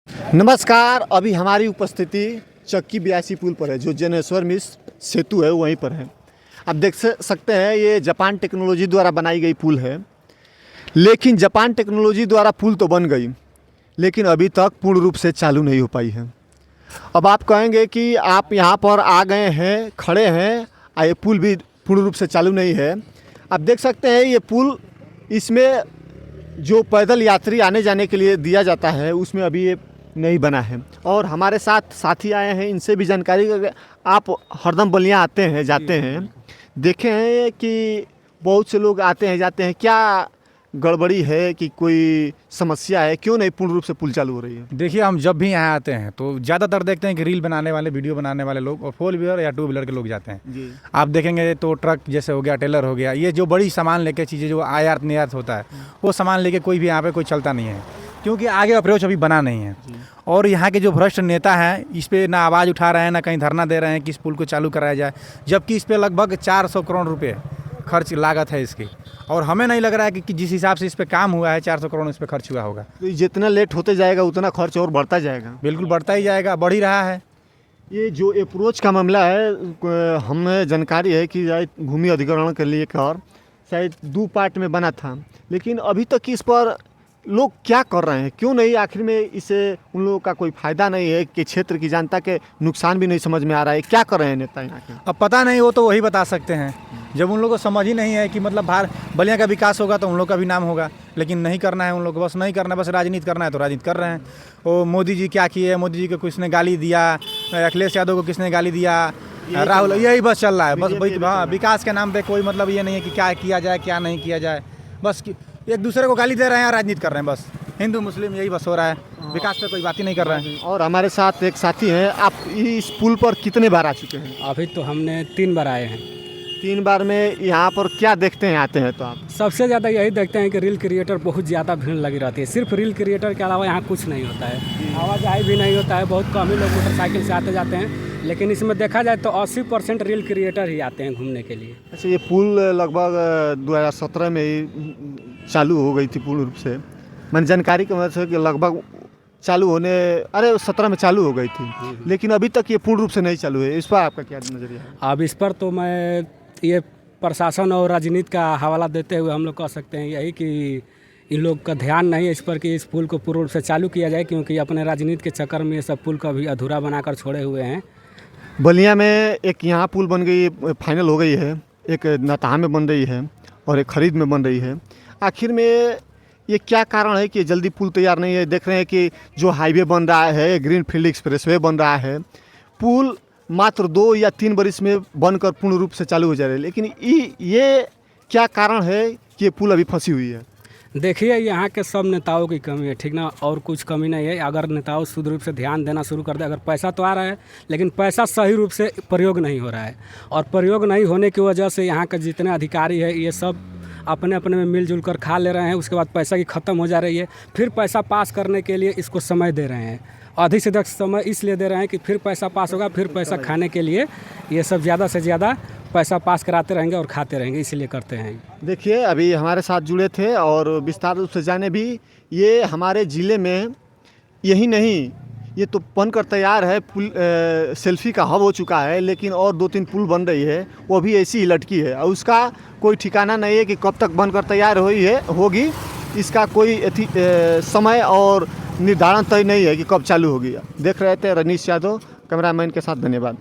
नमस्कार। अभी हमारी उपस्थिति चक्की 82 पुल पर है, जो जनेश्वर मिश्र सेतु है वहीं पर है। आप देख सकते हैं ये जापान टेक्नोलॉजी द्वारा बनाई गई पुल है। लेकिन जापान टेक्नोलॉजी द्वारा पुल तो बन गई, लेकिन अभी तक पूर्ण रूप से चालू नहीं हो पाई है। अब आप कहेंगे कि आप यहाँ पर आ गए हैं, खड़े हैं, ये पुल भी पूर्ण रूप से चालू नहीं है। आप देख सकते हैं ये पुल, इसमें जो पैदल यात्री आने जाने के लिए दिया जाता है उसमें अभी ये नहीं बना है। और हमारे साथ साथी आए हैं, इनसे भी जानकारी। आप हरदम बलिया आते हैं जाते हैं, देखे हैं कि बहुत से लोग आते हैं जाते हैं, क्या गड़बड़ी है कि कोई समस्या है, क्यों नहीं पूर्ण रूप से पुल चालू हो रही है? देखिए, हम जब भी यहाँ आते हैं तो ज़्यादातर देखते हैं कि रील बनाने वाले, वीडियो बनाने वाले लोग और 4 व्हीलर या 2 व्हीलर के लोग जाते हैं जी। आप देखेंगे तो ट्रक जैसे हो गया, टेलर हो गया, ये जो बड़ी सामान लेके चीज़ें जो आयात निर्यात होता है वो सामान लेके कोई भी यहाँ पे कोई चलता नहीं है, क्योंकि आगे अप्रोच अभी बना नहीं है। और यहाँ के जो भ्रष्ट नेता हैं इस पर ना आवाज़ उठा रहे हैं, ना कहीं धरना दे रहे हैं कि इस पुल को चालू कराया जाए, जबकि इस पर लगभग 400 करोड़ रुपये खर्च लागत है इसकी। और हमें नहीं लग रहा है कि जिस हिसाब से इस पे काम हुआ है 400 करोड़ इस पे खर्च हुआ होगा। तो जितना लेट होते जाएगा उतना खर्च और बढ़ता जाएगा। बिल्कुल बढ़ता ही जाएगा, बढ़ ही रहा है। ये जो अप्रोच का मामला है, हमें जानकारी है कि भूमि अधिग्रहण के लिए कर शायद 2 पार्ट में बना था, लेकिन अभी तक इस पर लोग क्या कर रहे हैं, क्यों नहीं? आखिर में इससे उन लोगों का कोई फायदा नहीं है कि क्षेत्र की जनता के नुकसान भी नहीं समझ में आ रहा है। क्या कर रहे हैं नेता यहाँ के? अब पता नहीं, वो तो वही बता सकते हैं। जब उन लोगों को समझ ही नहीं है कि मतलब बलिया का विकास होगा तो उन लोग का भी नाम होगा, लेकिन नहीं करना है उन लोग को, बस नहीं करना है, बस राजनीति करना है तो राजनीति कर रहे हैं। वो मोदी जी क्या किए, मोदी जी को किसने गाली दिया, अखिलेश यादव को किसने गाली दिया, राहुल, यही बस चल रहा है। बस हाँ, विकास के नाम पे कोई मतलब ये नहीं है कि क्या किया जाए क्या नहीं किया जाए, बस एक दूसरे को गाली दे रहे हैं, राजनीति कर रहे हैं, बस हिंदू मुस्लिम यही बस हो रहा है, विकास पे कोई बात ही नहीं कर रहे हैं। और हमारे साथ एक साथी हैं। आप इस पुल पर कितने बार आ चुके हैं? अभी तो हमने 3 बार आए हैं। 3 बार में यहाँ पर क्या देखते हैं आते हैं तो आप? सबसे ज़्यादा यही देखते हैं कि रील क्रिएटर बहुत ज़्यादा भीड़ लगी रहती है। सिर्फ रील क्रिएटर के अलावा यहाँ कुछ नहीं होता है, आवाजाही भी नहीं होता है। बहुत कम ही लोग मोटरसाइकिल से आते जाते हैं, लेकिन इसमें देखा जाए तो 80% रील क्रिएटर ही आते हैं घूमने के लिए। अच्छा, ये पुल लगभग 2017 में ही चालू हो गई थी पूर्ण रूप से। मैंने जानकारी की मदद से कि लगभग चालू होने 17 में चालू हो गई थी, लेकिन अभी तक ये पूर्ण रूप से नहीं चालू है। इस पर आपका क्या नज़रिया है? अब इस पर तो मैं ये प्रशासन और राजनीति का हवाला देते हुए हम लोग कह सकते हैं यही कि इन लोग का ध्यान नहीं है इस पर कि इस पुल को पूर्ण रूप से चालू किया जाए, क्योंकि अपने राजनीति के चक्कर में ये सब पुल का भी अधूरा बनाकर छोड़े हुए हैं। बलिया में एक यहाँ पुल बन गई, फाइनल हो गई है, एक नताहा में बन रही है और एक खरीद में बन रही है। आखिर में ये क्या कारण है कि जल्दी पुल तैयार नहीं है? देख रहे हैं कि जो हाईवे बन रहा है, ग्रीनफील्ड एक्सप्रेसवे बन रहा है, पुल मात्र 2 या 3 वर्ष में बनकर पूर्ण रूप से चालू हो जा रहे हैं, लेकिन ये क्या कारण है कि ये पुल अभी फंसी हुई है? देखिए, यहाँ के सब नेताओं की कमी है, ठीक ना, और कुछ कमी नहीं है। अगर नेताओं शुद्ध रूप से ध्यान देना शुरू कर दे, अगर पैसा तो आ रहा है लेकिन पैसा सही रूप से प्रयोग नहीं हो रहा है, और प्रयोग नहीं होने की वजह से यहाँ के जितने अधिकारी है ये सब अपने अपने में मिलजुल कर खा ले रहे हैं। उसके बाद पैसा की ख़त्म हो जा रही है, फिर पैसा पास करने के लिए इसको समय दे रहे हैं। अधिक से अधिक समय इसलिए दे रहे हैं कि फिर पैसा पास होगा, फिर पैसा खाने के लिए ये सब ज़्यादा से ज़्यादा पैसा पास कराते रहेंगे और खाते रहेंगे, इसलिए करते हैं। देखिए, अभी हमारे साथ जुड़े थे और विस्तार रूप से जाने भी, ये हमारे ज़िले में यही नहीं, ये तो बनकर तैयार है। पुल सेल्फी का हब हो चुका है, लेकिन और 2-3 पुल बन रही है, वो भी ऐसी ही लटकी है और उसका कोई ठिकाना नहीं है कि कब तक बनकर तैयार होगी। इसका कोई समय और निर्धारण तय नहीं है कि कब चालू होगी। देख रहे थे रनीश यादव, कैमरामैन के साथ, धन्यवाद।